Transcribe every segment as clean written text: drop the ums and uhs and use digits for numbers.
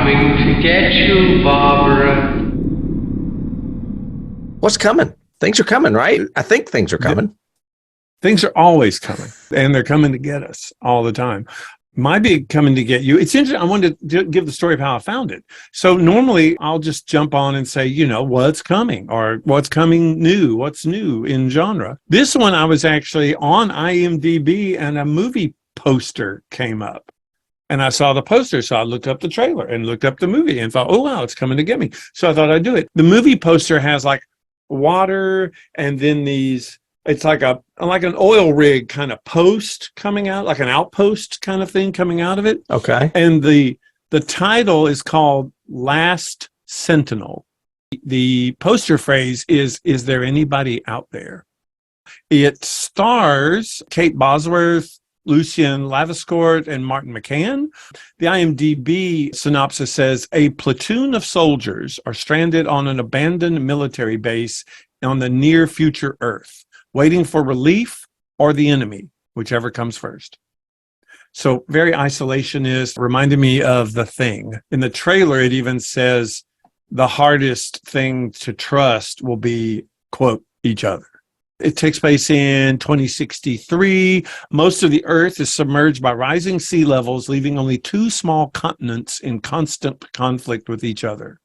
coming to get you, Barbara. What's coming? Things are coming, right? I think things are coming. Things are always coming, and they're coming to get us all the time. My big coming to get you, it's interesting. I wanted to give the story of how I found it. So normally I'll just jump on and say, what's coming or what's coming new, what's new in genre. This one I was actually on IMDb and a movie poster came up. And I saw the poster, so I looked up the trailer and looked up the movie and thought, oh, wow, it's coming to get me. So I thought I'd do it. The movie poster has like water and then these, it's like an oil rig kind of post coming out, like an outpost kind of thing coming out of it. Okay. And the title is called Last Sentinel. The poster phrase is there anybody out there? It stars Kate Bosworth, Lucien Laviscourt, and Martin McCann. The IMDb synopsis says, a platoon of soldiers are stranded on an abandoned military base on the near future Earth, waiting for relief or the enemy, whichever comes first. So very isolationist, reminded me of The Thing. In the trailer, it even says the hardest thing to trust will be, quote, each other. It takes place in 2063. Most of the Earth is submerged by rising sea levels, leaving only two small continents in constant conflict with each other.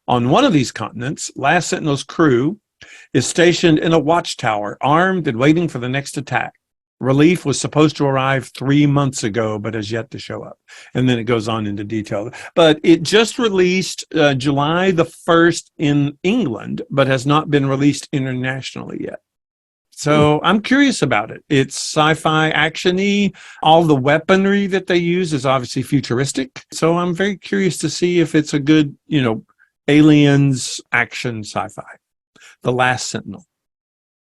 On one of these continents, Last Sentinel's crew is stationed in a watchtower, armed and waiting for the next attack. Relief was supposed to arrive 3 months ago, but has yet to show up. And then it goes on into detail. But it just released July the 1st in England, but has not been released internationally yet. So I'm curious about it. It's sci-fi action-y. All the weaponry that they use is obviously futuristic. So I'm very curious to see if it's a good, aliens action sci-fi. The Last Sentinel.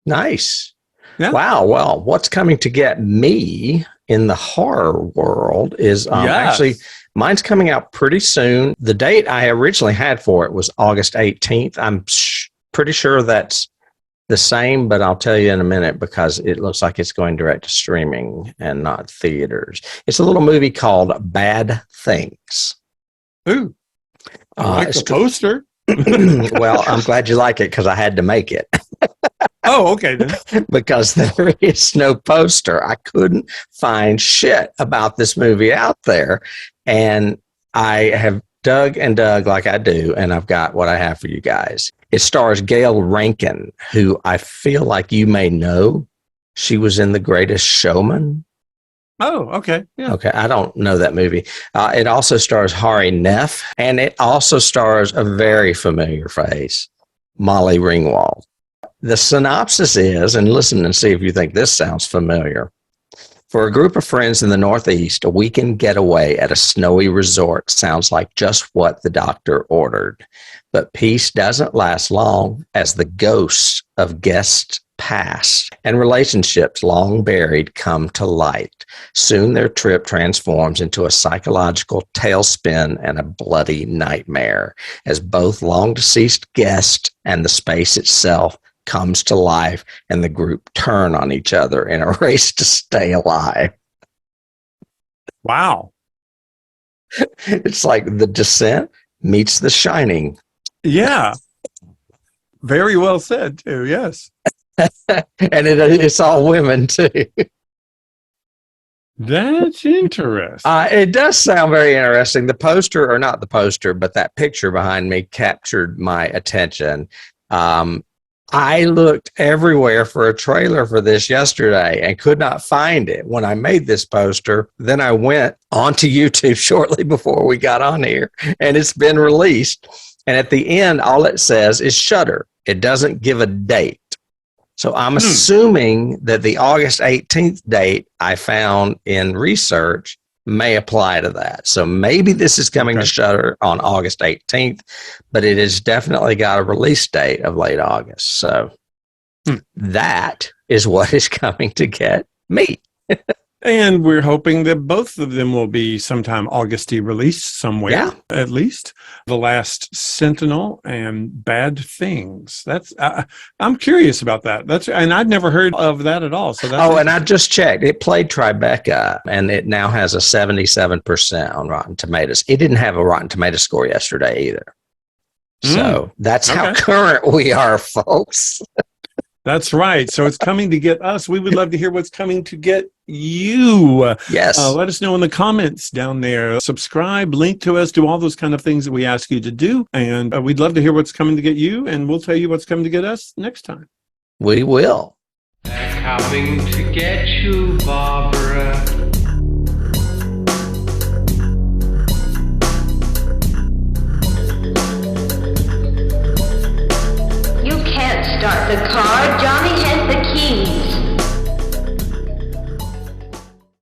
Nice. Yeah. Wow. Well, what's coming to get me in the horror world is actually mine's coming out pretty soon. The date I originally had for it was August 18th. I'm pretty sure that's the same, but I'll tell you in a minute because it looks like it's going direct to streaming and not theaters. It's a little movie called Bad Things. Ooh, I like the poster. Well, I'm glad you like it because I had to make it. Oh, okay then. Because there is no poster. I couldn't find shit about this movie out there. And I have dug and dug like I do, and I've got what I have for you guys. It stars Gail Rankin, who I feel like you may know. She was in The Greatest Showman. Oh, okay. Yeah. Okay, I don't know that movie. It also stars Hari Neff, and it also stars a very familiar face, Molly Ringwald. The synopsis is, and listen and see if you think this sounds familiar. For a group of friends in the Northeast, a weekend getaway at a snowy resort sounds like just what the doctor ordered. But peace doesn't last long as the ghosts of guests past and relationships long buried come to light. Soon their trip transforms into a psychological tailspin and a bloody nightmare as both long-deceased guests and the space itself comes to life and the group turn on each other in a race to stay alive. Wow. It's like The Descent meets The Shining. Yeah. Very well said, too. Yes. And it's all women, too. That's interesting. It does sound very interesting. The poster, or not the poster, but that picture behind me captured my attention. I looked everywhere for a trailer for this yesterday and could not find it when I made this poster. Then I went onto YouTube shortly before we got on here, and it's been released. And at the end, all it says is Shudder. It doesn't give a date. So I'm assuming that the August 18th date I found in research may apply to that. So maybe this is coming to Shudder on August 18th, but it has definitely got a release date of late August. So that is what is coming to get me. And we're hoping that both of them will be sometime Augusty released somewhere, Yeah. at least. The Last Sentinel and Bad Things. That's I'm curious about that. And I'd never heard of that at all. So that's and I just checked. It played Tribeca, and it now has a 77% on Rotten Tomatoes. It didn't have a Rotten Tomato score yesterday either. So that's how current we are, folks. That's right. So it's coming to get us. We would love to hear what's coming to get you. Yes. Let us know in the comments down there. Subscribe, link to us, do all those kind of things that we ask you to do. And we'd love to hear what's coming to get you. And we'll tell you what's coming to get us next time. We will. They're coming to get you, Barbara.